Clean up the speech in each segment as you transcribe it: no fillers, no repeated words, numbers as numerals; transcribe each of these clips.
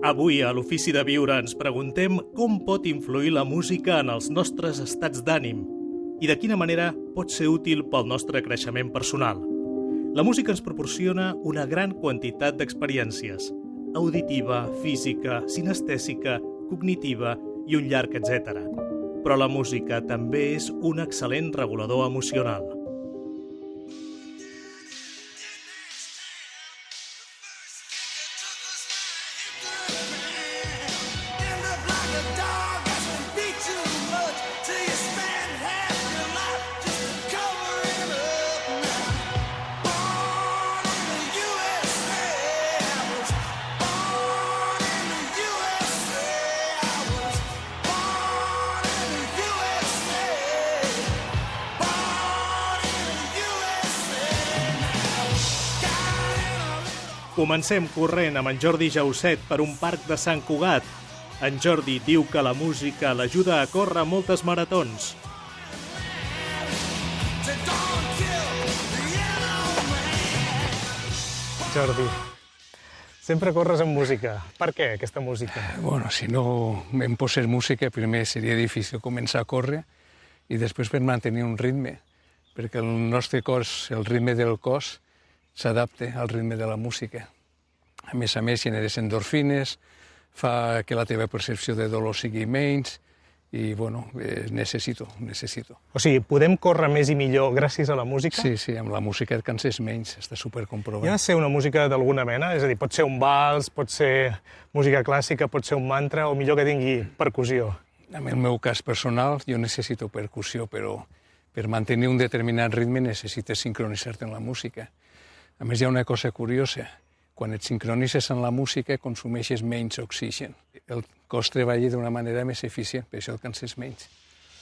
Avui, a l'Ofici de Viure, ens preguntem com pot influir la música en els nostres estats d'ànim i de quina manera pot ser útil pel nostre creixement personal. La música ens proporciona una gran quantitat d'experiències, auditiva, física, sinestèsica, cognitiva i un llarg etcètera. Però la música també és un excel·lent regulador emocional. Comencem corrent amb en Jordi Jausset per un parc de Sant Cugat. En Jordi diu que la música l'ajuda a córrer moltes maratons. Jordi, sempre corres amb música. Per què aquesta música? Bueno, si no em posés música, primer seria difícil començar a córrer i després per mantenir un ritme, perquè el nostre cos, el ritme del cos, s'adapta al ritme de la música. A més, generes endorfines, fa que la teva percepció de dolor sigui menys i, bueno, necessito. O sigui, podem córrer més i millor gràcies a la música? Sí, amb la música et canses menys, està supercomprovat. I ha de ser una música d'alguna mena? És a dir, pot ser un vals, pot ser música clàssica, pot ser un mantra, o millor que tingui percussió? En el meu cas personal, jo necessito percussió, però per mantenir un determinat ritme necessites sincronitzar-te en la música. A més, hi ha una cosa curiosa. Quan et sincronitzes en la música, consumeixes menys oxigen. El cos treballa d'una manera més eficient, per això et canses menys.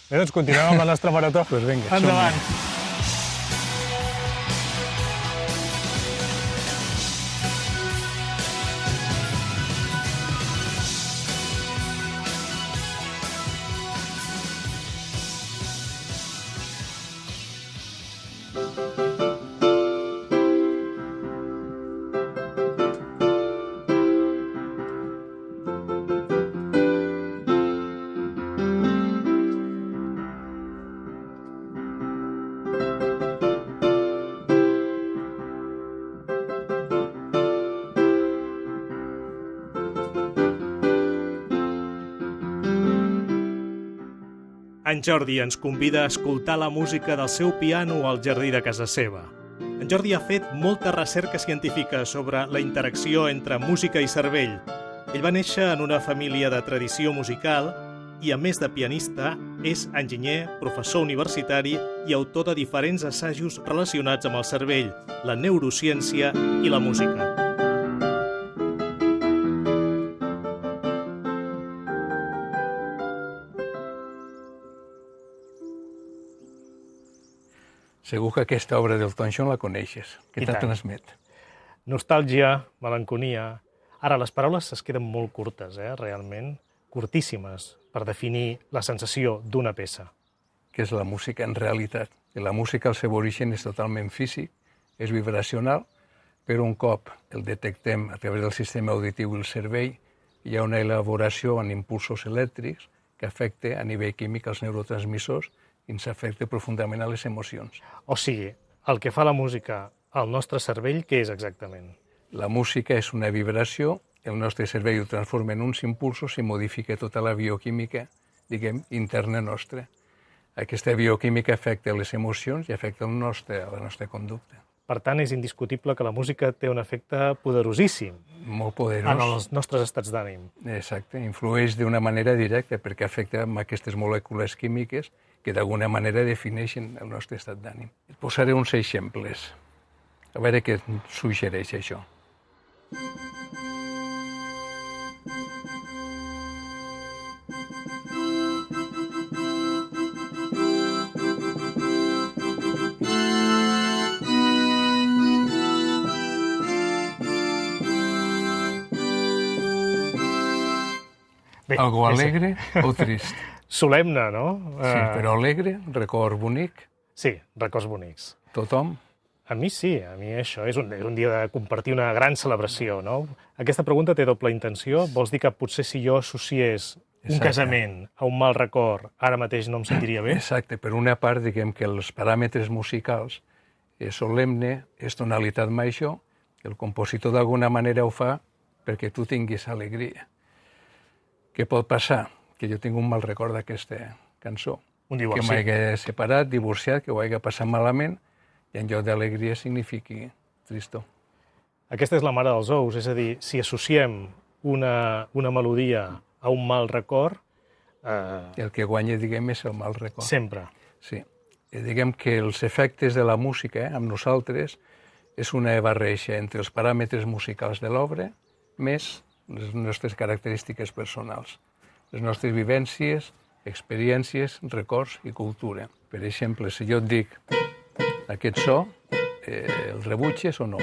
Bé, doncs continuem amb la nostra marató. Pues vinga, endavant. En Jordi ens convida a escoltar la música del seu piano al jardí de casa seva. En Jordi ha fet molta recerca científica sobre la interacció entre música i cervell. Ell va néixer en una família de tradició musical i, a més de pianista, és enginyer, professor universitari i autor de diferents assajos relacionats amb el cervell, la neurociència i la música. Segur que aquesta obra del John la coneixes. Què te transmet? Nostàlgia, melancolia. Ara, les paraules es queden molt curtes, realment, curtíssimes, per definir la sensació d'una peça. Què és la música en realitat? La música, el seu origen és totalment físic, és vibracional, però un cop el detectem a través del sistema auditiu i el cervell, hi ha una elaboració en impulsos elèctrics que afecta a nivell químic els neurotransmissors i ens afecta profundament a les emocions. O sigui, el que fa la música al nostre cervell, què és exactament? La música és una vibració, el nostre cervell ho transforma en uns impulsos i modifica tota la bioquímica, interna nostra. Aquesta bioquímica afecta les emocions i afecta la nostra conducta. Per tant, és indiscutible que la música té un efecte poderosíssim molt poderós en els nostres estats d'ànim. Exacte, influeix d'una manera directa perquè afecta amb aquestes molècules químiques que d'alguna manera defineixen el nostre estat d'ànim. Et posaré uns exemples, a veure què suggereix això. Bé, algo alegre o trist? Solemne, no? Sí, però alegre, record bonic. Sí, records bonics. Tothom A mi sí, a mi això és un dia de compartir una gran celebració, no? Aquesta pregunta té doble intenció. Vols dir que potser si jo associés un casament a un mal record, ara mateix no em sentiria bé? Exacte. Per una part, diguem que els paràmetres musicals és solemne, és tonalitat major, el compositor d'alguna manera ho fa perquè tu tinguis alegria. Què pot passar? Que jo tinc un mal record d'aquesta cançó. Un divorci. Que m'hagi separat, divorciat, que ho hagi passat malament, i en lloc d'alegria signifiqui tristor. Aquesta és la mare dels ous, és a dir, si associem una melodia a un mal record... El que guanya, diguem, és el mal record. Sempre. Sí. Diguem que els efectes de la música amb nosaltres és una barreja entre els paràmetres musicals de l'obra més les nostres característiques personals, les nostres vivències, experiències, records i cultura. Per exemple, si jo et dic aquest so, el rebutges o no?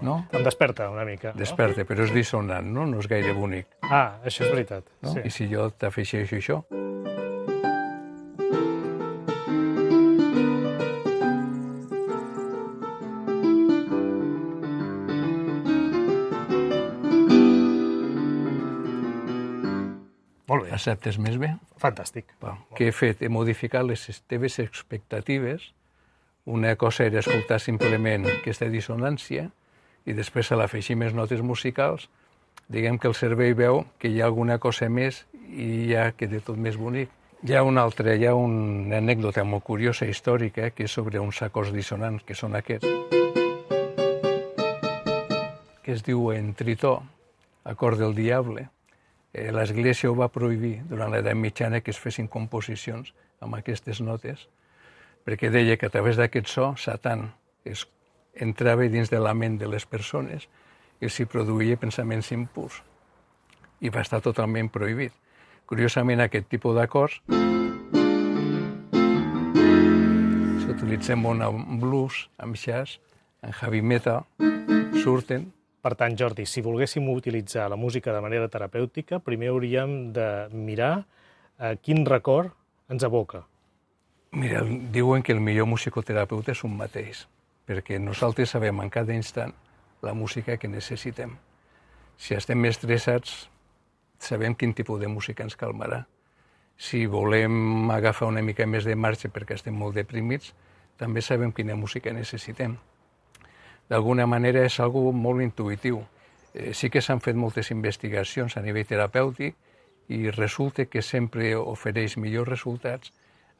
No? Em desperta una mica. Desperta, però és dissonant, no? No és gaire bonic. Ah, això és veritat. No? Sí. I si jo t'afegeixo això? Molt bé. Acceptes més bé? Fantàstic. Què he fet? He modificat les teves expectatives. Una cosa era escoltar simplement aquesta dissonància i després a l'afegir més notes musicals, diguem que el cervell veu que hi ha alguna cosa més i ja queda tot més bonic. Hi ha una anècdota molt curiosa, històrica, que és sobre uns acords dissonants, que són aquests, que es diu en tritó, acord del diable. L'Església ho va prohibir durant l'edat mitjana que es fessin composicions amb aquestes notes, perquè deia que a través d'aquest so, Satan entrava dins de la ment de les persones i s'hi produïa pensaments impurs. I va estar totalment prohibit. Curiosament, aquest tipus d'acords s'utilitzen molt en blues, en jazz, en heavy metal, surten. Per tant, Jordi, si volguéssim utilitzar la música de manera terapèutica, primer hauríem de mirar quin record ens evoca. Mira, diuen que el millor musicoterapeuta és un mateix, perquè nosaltres sabem en cada instant la música que necessitem. Si estem estressats, sabem quin tipus de música ens calmarà. Si volem agafar una mica més de marxa perquè estem molt deprimits, també sabem quina música necessitem. D'alguna manera és algo molt intuïtiu. Sí que s'han fet moltes investigacions a nivell terapèutic i resulta que sempre ofereix millors resultats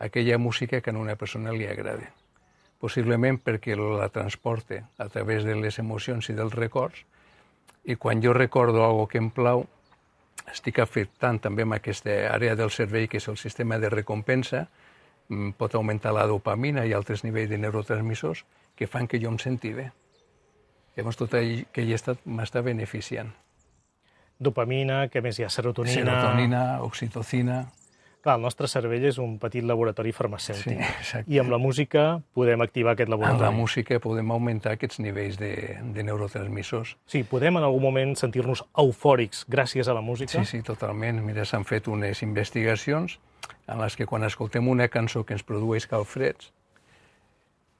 aquella música que a una persona li agrada. Possiblement perquè la transporta a través de les emocions i dels records, i quan jo recordo algo que em plau, estic afectant també amb aquesta àrea del cervell que és el sistema de recompensa, pot augmentar la dopamina i altres nivells de neurotransmissors que fan que jo em senti bé. Llavors tot aquell estat m'està beneficiant. Dopamina, què més hi ha? Serotonina... Serotonina, oxitocina... Clar, el nostre cervell és un petit laboratori farmacèutic. Sí, exacte. I amb la música podem activar aquest laboratori. Amb la música podem augmentar aquests nivells de neurotransmissors. Sí, podem en algun moment sentir-nos eufòrics gràcies a la música? Sí, sí, totalment. Mira, s'han fet unes investigacions en les que quan escoltem una cançó que ens produeix calfreds,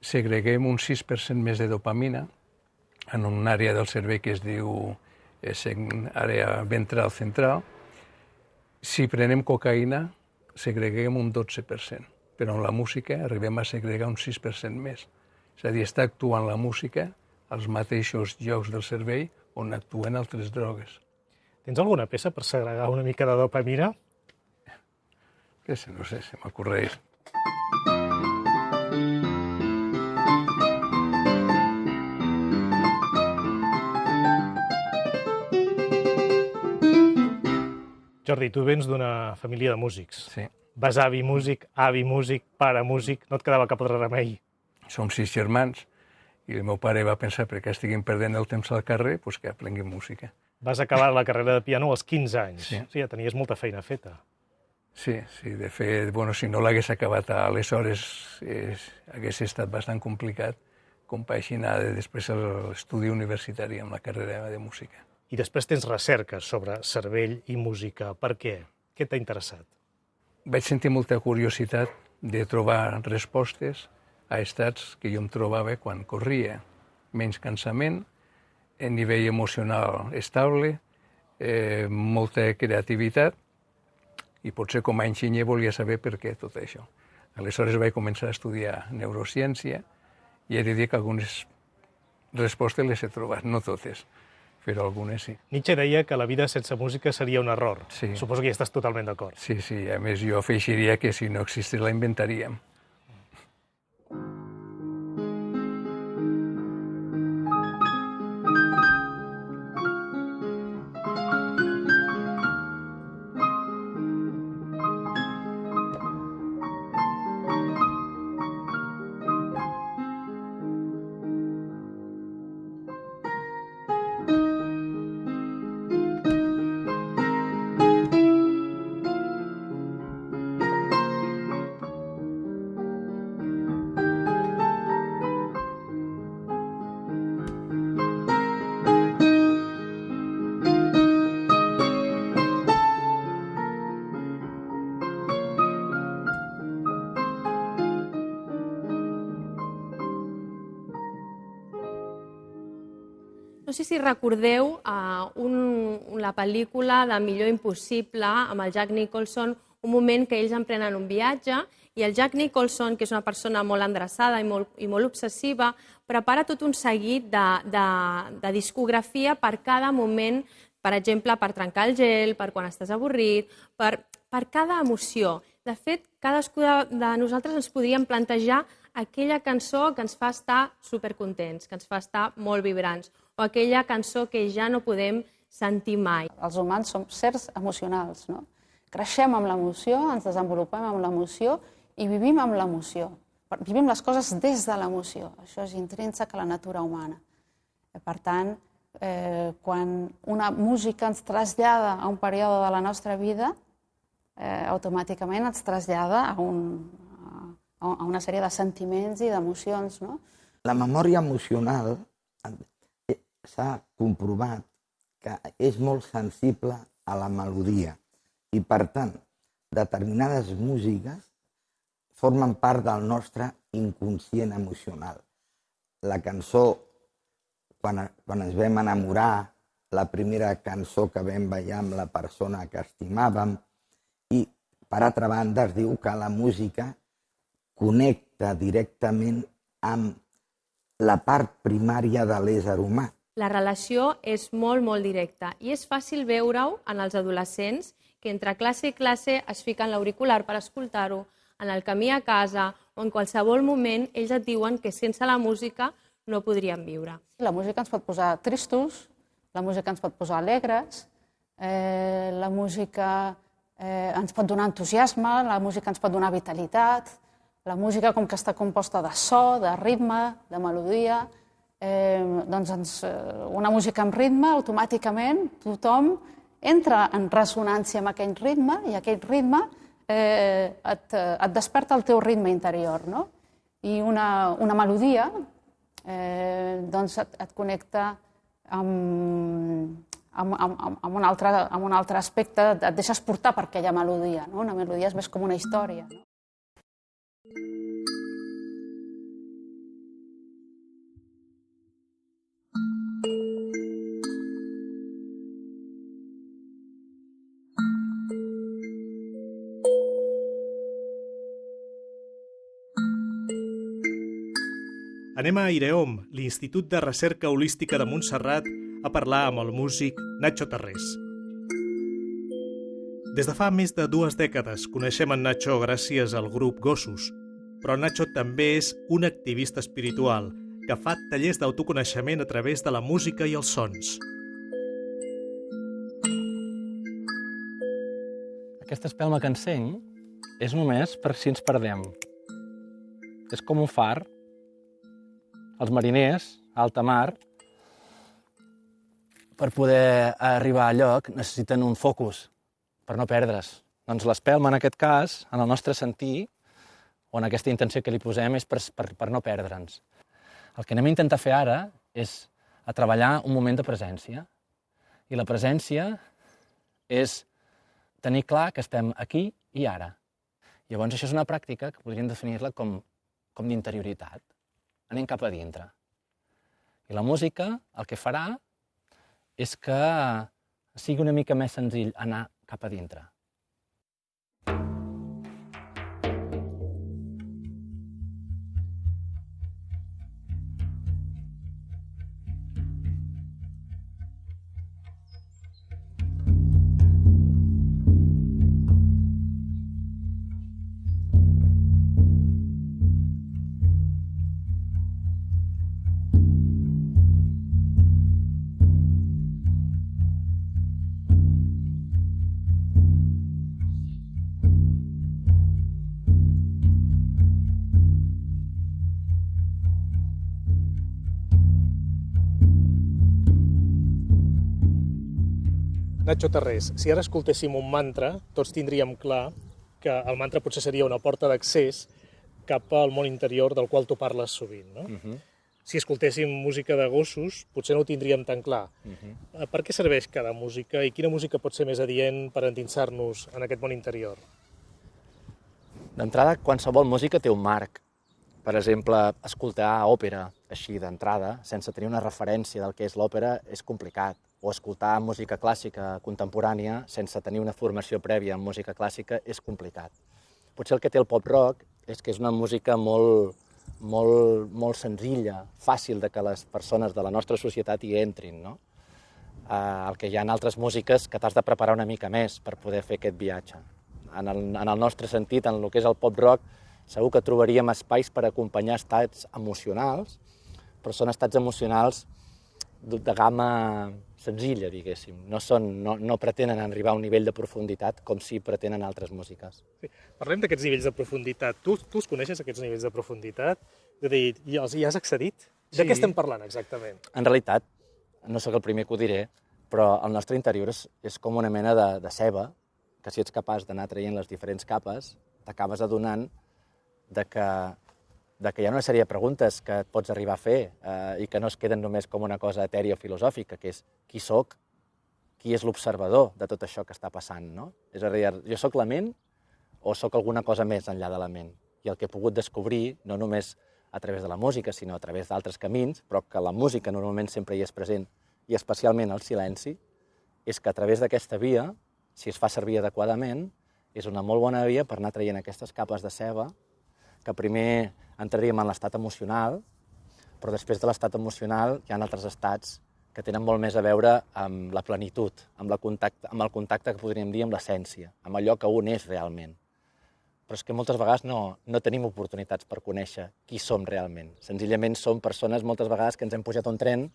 segreguem un 6% més de dopamina en una àrea del cervell que es diu àrea ventral central. Si prenem cocaïna, segreguem un 12%, però en la música arribem a segregar un 6% més. És a dir, està actuant la música als mateixos llocs del cervell on actuen altres drogues. Tens alguna peça per segregar una mica de dopamina? No sé, se m'ocorreix. Jordi, tu vens d'una família de músics. Sí. Besavi músic, avi músic, pare músic, no et quedava cap altre remei. Som 6 germans i el meu pare va pensar perquè estiguin perdent el temps al carrer, doncs que aprenguin música. Vas acabar la carrera de piano als 15 anys. Sí. Sí, ja tenies molta feina feta. Sí, de fet, si no l'hagués acabat aleshores hagués estat bastant complicat compaginar després l'estudi universitari amb la carrera de música. I després tens recerques sobre cervell i música. Per què? Què t'ha interessat? Vaig sentir molta curiositat de trobar respostes a estats que jo em trobava quan corria. Menys cansament, nivell emocional estable, molta creativitat, i potser com a enginyer volia saber per què tot això. Aleshores vaig començar a estudiar neurociència i he de dir que algunes respostes les he trobat, no totes, però algunes sí. Nietzsche deia que la vida sense música seria un error. Sí. Suposo que hi estàs totalment d'acord. Sí, a més jo afegiria que si no existís la inventaríem. No sé si recordeu la pel·lícula de Millor Impossible amb el Jack Nicholson, un moment que ells emprenen un viatge i el Jack Nicholson, que és una persona molt endreçada i molt obsessiva, prepara tot un seguit de discografia per cada moment, per exemple, per trencar el gel, per quan estàs avorrit, per cada emoció. De fet, cadascú de nosaltres ens podríem plantejar aquella cançó que ens fa estar supercontents, que ens fa estar molt vibrants, o aquella cançó que ja no podem sentir mai. Els humans som certs emocionals, no? Creixem amb l'emoció, ens desenvolupem amb l'emoció i vivim amb l'emoció. Vivim les coses des de l'emoció. Això és intrínsec a la natura humana. Per tant, quan una música ens trasllada a un període de la nostra vida, automàticament ens trasllada a una sèrie de sentiments i d'emocions, no? La memòria emocional s'ha comprovat que és molt sensible a la melodia i, per tant, determinades músiques formen part del nostre inconscient emocional. La cançó, quan ens vam enamorar, la primera cançó que vam ballar amb la persona que estimàvem, i, per altra banda, es diu que la música connecta directament amb la part primària de l'ésser humà. La relació és molt, molt directa i és fàcil veure-ho en els adolescents que entre classe i classe es fiquen l'auricular per escoltar-ho, en el camí a casa o en qualsevol moment ells et diuen que sense la música no podrien viure. La música ens pot posar tristos, la música ens pot posar alegres, la música ens pot donar entusiasme, la música ens pot donar vitalitat, la música com que està composta de so, de ritme, de melodia, doncs una música amb ritme, automàticament tothom entra en ressonància amb aquell ritme i aquell ritme et desperta el teu ritme interior, no? I una melodia doncs et connecta amb un altre aspecte, et deixes portar per aquella melodia, no? Una melodia és més com una història, no? Anem a Aireom, l'Institut de Recerca Holística de Montserrat, a parlar amb el músic Nacho Tarrés. Des de fa més de 2 dècades coneixem en Nacho gràcies al grup Gossos, però Nacho també és un activista espiritual que fa tallers d'autoconeixement a través de la música i els sons. Aquesta espelma que enseny és només per si ens perdem. És com un far. Els mariners, a alta mar, per poder arribar a lloc necessiten un focus per no perdre's. Doncs l'espelma, en aquest cas, en el nostre sentir, o en aquesta intenció que li posem, és per no perdre'ns. El que anem a intentar fer ara és a treballar un moment de presència. I la presència és tenir clar que estem aquí i ara. Llavors, això és una pràctica que podríem definir-la com com d'interioritat. Anem cap a dintre. I la música el que farà és que sigui una mica més senzill anar cap a dintre. Nacho Tarrés, si ara escoltéssim un mantra, tots tindríem clar que el mantra potser seria una porta d'accés cap al món interior del qual tu parles sovint, no? Si escoltéssim música de gossos, potser no ho tindríem tan clar. Per què serveix cada música i quina música pot ser més adient per endinsar-nos en aquest món interior? D'entrada, qualsevol música té un marc. Per exemple, escoltar òpera així d'entrada, sense tenir una referència del que és l'òpera, és complicat. O escoltar música clàssica contemporània sense tenir una formació prèvia en música clàssica és complicat. Potser el que té el pop-rock és que és una música molt senzilla, fàcil de que les persones de la nostra societat hi entrin, no? El que hi ha altres músiques que t'has de preparar una mica més per poder fer aquest viatge. En el nostre sentit, en el que és el pop-rock, segur que trobaríem espais per acompanyar estats emocionals, però són estats emocionals de gamma senzilla, diguéssim. No pretenen arribar a un nivell de profunditat com si pretenen altres músiques. Sí. Parlem d'aquests nivells de profunditat. Tu els coneixes, aquests nivells de profunditat? És a dir, hi has accedit? De què estem parlant, exactament? En realitat, no sóc el primer que ho diré, però el nostre interior és com una mena de ceba, que si ets capaç d'anar traient les diferents capes, t'acabes adonant que hi ha una sèrie de preguntes que et pots arribar a fer i que no es queden només com una cosa etèria o filosòfica, que és qui sóc, qui és l'observador de tot això que està passant, no? És a dir, jo sóc la ment o sóc alguna cosa més enllà de la ment? I el que he pogut descobrir, no només a través de la música, sinó a través d'altres camins, però que la música normalment sempre hi és present, i especialment el silenci, és que a través d'aquesta via, si es fa servir adequadament, és una molt bona via per anar traient aquestes capes de ceba, que primer entraríem en l'estat emocional, però després de l'estat emocional hi ha altres estats que tenen molt més a veure amb la plenitud, amb el contacte que podríem dir amb l'essència, amb allò que un és realment. Però és que moltes vegades no tenim oportunitats per conèixer qui som realment. Senzillament som persones moltes vegades que ens hem pujat a un tren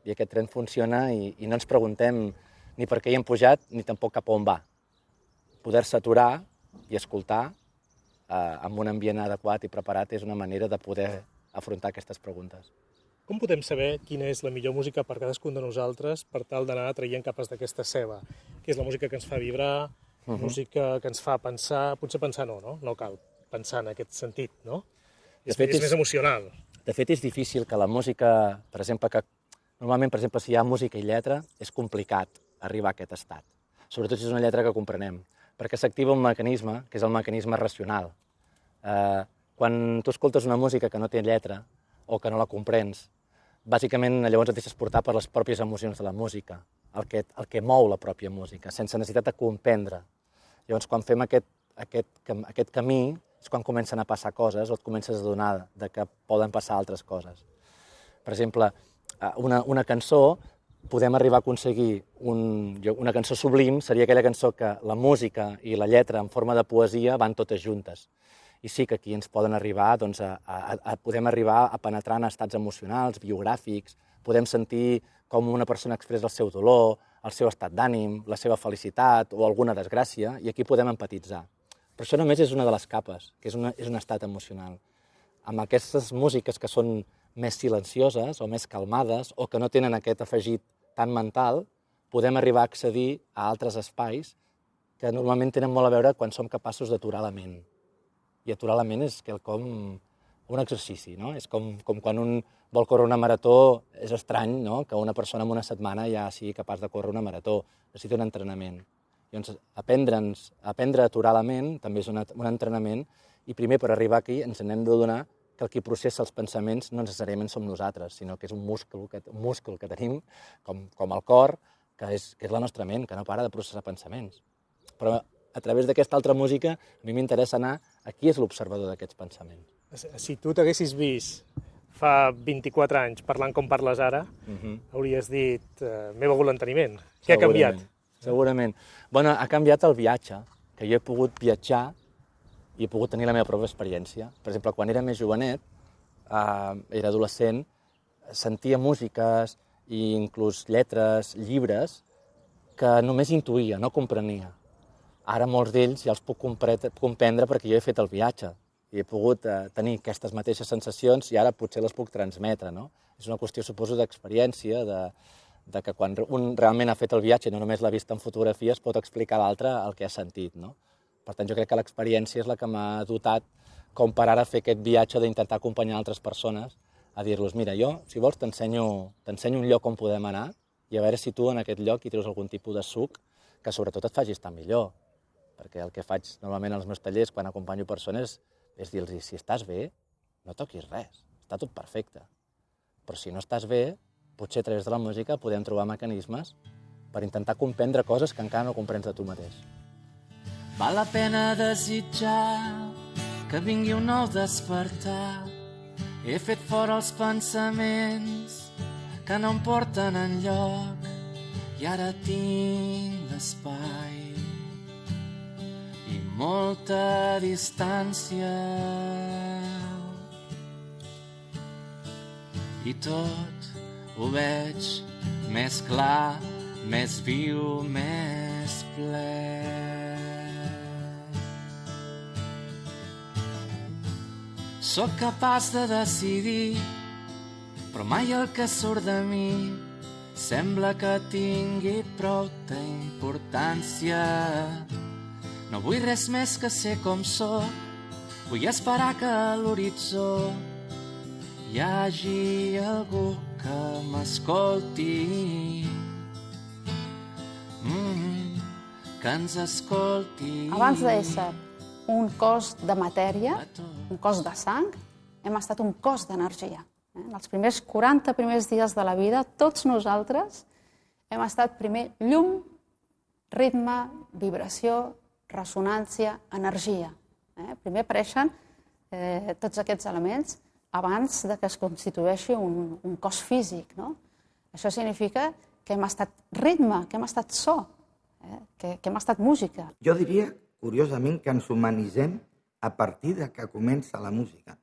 i aquest tren funciona i no ens preguntem ni per què hi hem pujat ni tampoc cap a on va. Poder-se aturar i escoltar amb un ambient adequat i preparat és una manera de poder afrontar aquestes preguntes. Com podem saber quina és la millor música per cadascun de nosaltres per tal d'anar traient capes d'aquesta ceba? Què és la música que ens fa vibrar, música que ens fa pensar? Potser pensar no cal pensar en aquest sentit, no? És més emocional. De fet, és difícil que la música, per exemple, normalment, si hi ha música i lletra, és complicat arribar a aquest estat. Sobretot si és una lletra que comprenem, perquè s'activa un mecanisme, que és el mecanisme racional. Quan tu escoltes una música que no té lletra o que no la comprens, bàsicament llavors et deixes portar per les pròpies emocions de la música, el que mou la pròpia música, sense necessitat de comprendre. Llavors, quan fem aquest camí, és quan comencen a passar coses o et comences a adonar que poden passar altres coses. Per exemple, una cançó, podem arribar a aconseguir una cançó sublim, seria aquella cançó que la música i la lletra en forma de poesia van totes juntes. I sí que aquí ens poden arribar, podem arribar a penetrar en estats emocionals, biogràfics, podem sentir com una persona expressa el seu dolor, el seu estat d'ànim, la seva felicitat o alguna desgràcia, i aquí podem empatitzar. Però això només és una de les capes, que és un estat emocional. Amb aquestes músiques que són més silencioses o més calmades o que no tenen aquest afegit tan mental, podem arribar a accedir a altres espais que normalment tenen molt a veure quan som capaços d'aturar la ment. I aturar la ment és quelcom, un exercici, no? És com quan un vol córrer una marató, és estrany, no?, que una persona en una setmana ja sigui capaç de córrer una marató. Necessita un entrenament. Llavors, aprendre a aturar la ment també és un entrenament, i primer per arribar aquí ens n'hem d'adonar que el qui processa els pensaments no necessàriament som nosaltres, sinó que és un múscul que tenim, com el cor, que és la nostra ment, que no para de processar pensaments. Però a través d'aquesta altra música a mi m'interessa anar a qui és l'observador d'aquests pensaments. Si tu t'haguessis vist fa 24 anys parlant com parles ara, hauries dit m'he begut l'enteniment. Què ha canviat? Segurament. Bueno, ha canviat el viatge, que jo he pogut viatjar i he pogut tenir la meva pròpia experiència. Per exemple, quan era més jovenet, era adolescent, sentia músiques i inclús lletres, llibres, que només intuïa, no comprenia. Ara molts d'ells ja els puc comprendre perquè jo he fet el viatge i he pogut tenir aquestes mateixes sensacions i ara potser les puc transmetre, no? És una qüestió, suposo, d'experiència, de que quan un realment ha fet el viatge i no només l'ha vist en fotografies, pot explicar a l'altre el que ha sentit, no? Per tant, jo crec que l'experiència és la que m'ha dotat com per ara fer aquest viatge d'intentar acompanyar altres persones a dir-los, mira, jo, si vols, t'ensenyo un lloc on podem anar i a veure si tu en aquest lloc hi treus algun tipus de suc que sobretot et faci estar millor. Perquè el que faig normalment als meus tallers quan acompanyo persones és dir-los, si estàs bé, no toquis res, està tot perfecte. Però si no estàs bé, potser a través de la música podem trobar mecanismes per intentar comprendre coses que encara no comprens de tu mateix. Val la pena desitjar que vingui un nou despertar. He fet fora els pensaments que no em porten enlloc i ara tinc l'espai i molta distància i tot ho veig més clar, més viu, més ple. Soc capaç de decidir, però mai el que surt de mi sembla que tingui prou d'importància. No vull res més que ser com sóc, vull esperar que a l'horitzó hi hagi algú que m'escolti, que ens escolti. Abans d'ésser un cos de matèria, un cos de sang, hem estat un cos d'energia. En els primers 40 primers dies de la vida, tots nosaltres hem estat primer llum, ritme, vibració, ressonància, energia. Primer apareixen tots aquests elements abans de que es constitueixi un cos físic. Això significa que hem estat ritme, que hem estat so, que hem estat música. Jo diria, curiosament, que ens humanitzem a partir de que comença la música.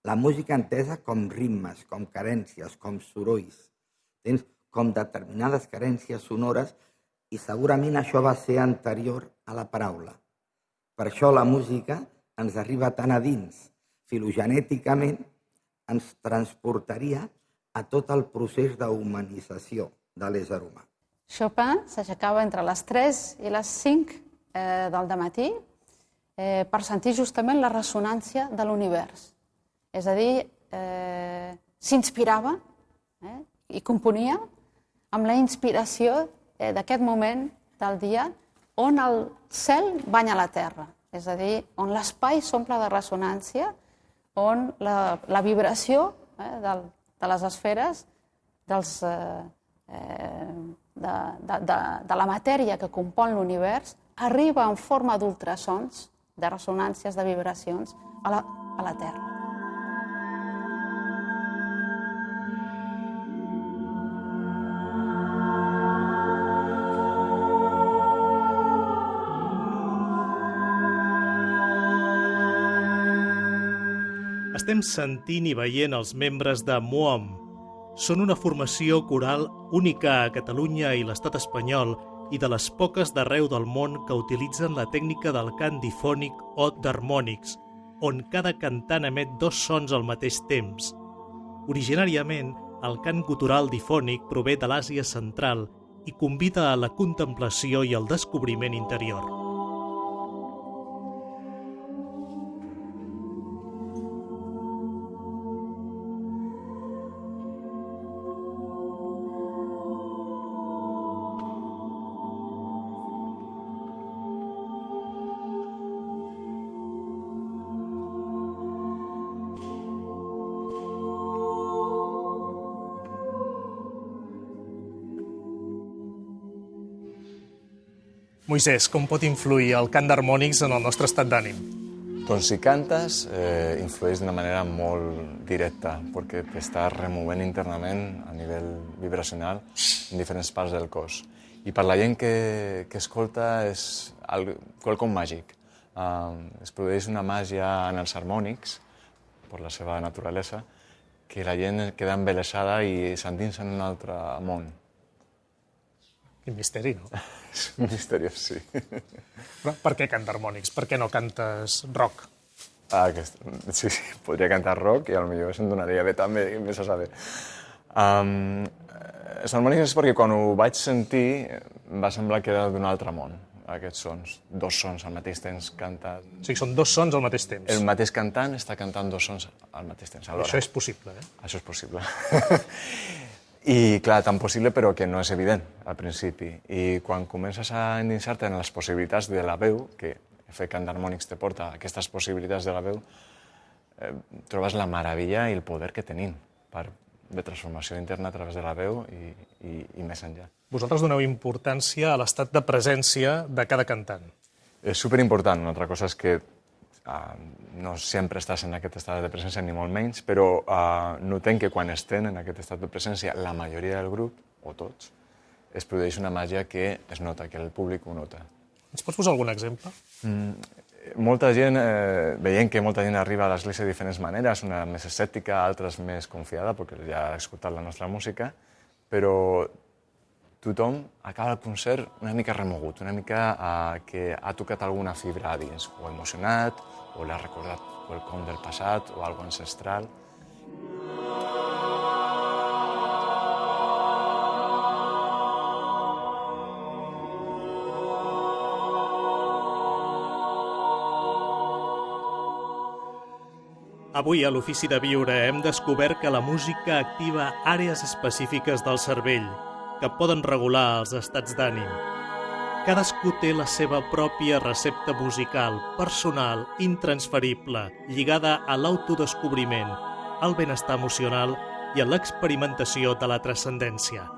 La música entesa com ritmes, com carències, com sorolls. Tens com determinades carències sonores i segurament això va ser anterior a la paraula. Per això la música ens arriba tan a dins. Filogenèticament ens transportaria a tot el procés d'humanització de l'ésser humà. Chopin s'aixecava entre les 3 i les 5 del dematí per sentir justament la ressonància de l'univers. És a dir, s'inspirava i componia amb la inspiració d'aquest moment del dia on el cel banya la terra. És a dir, on l'espai s'omple de ressonància, on la vibració de les esferes, de la matèria que compon l'univers, arriba en forma d'ultrasons, de ressonàncies, de vibracions, a la Terra. Estem sentint i veient els membres de MOAM. Són una formació coral única a Catalunya i l'estat espanyol i de les poques d'arreu del món que utilitzen la tècnica del cant difònic o d'harmònics, on cada cantant emet 2 sons al mateix temps. Originàriament, el cant gutural difònic prové de l'Àsia central i convida a la contemplació i el descobriment interior. Moisès, com pot influir el cant d'harmònics en el nostre estat d'ànim? Doncs si cantes, influeix d'una manera molt directa, perquè t'estàs removent internament a nivell vibracional en diferents parts del cos. I per la gent que escolta és quelcom màgic. Es produeix una màgia en els harmònics, per la seva naturalesa, que la gent queda embelesada i s'endinsa en un altre món. Quin misteri, no? És un misteri, sí. Però per què cant d'harmònics? Per què no cantes rock? Sí, podria cantar rock i potser se'm donaria bé també, més a saber. Els harmònics és perquè quan ho vaig sentir em va semblar que era d'un altre món, aquests sons. Dos sons al mateix temps cantant. O sigui, són dos sons al mateix temps. El mateix cantant està cantant dos sons al mateix temps. Alhora. Això és possible, eh? Això és possible. I, clar, tan possible però que no és evident al principi. I quan comences a endinsar-te en les possibilitats de la veu, que fer cant d'harmònics te porta a aquestes possibilitats de la veu, trobes la meravella i el poder que tenim de transformació interna a través de la veu i més enllà. Vosaltres doneu importància a l'estat de presència de cada cantant. És superimportant. Una altra cosa és que no sempre estàs en aquest estat de presència, ni molt menys, però notem que quan estem en aquest estat de presència, la majoria del grup, o tots, es produeix una màgia que es nota, que el públic ho nota. Ens pots posar algun exemple? Molta gent, veient que molta gent arriba a l'església de diferents maneres, una més escèptica, altres més confiada, perquè ja ha escoltat la nostra música, però tothom acaba el concert una mica remogut, una mica que ha tocat alguna fibra a dins, o emocionat, o l'ha recordat quelcom del passat, o alguna ancestral. Avui, a l'Ofici de Viure, hem descobert que la música activa àrees específiques del cervell que poden regular els estats d'ànim. Cadascú té la seva pròpia recepta musical, personal, intransferible, lligada a l'autodescobriment, al benestar emocional i a l'experimentació de la transcendència.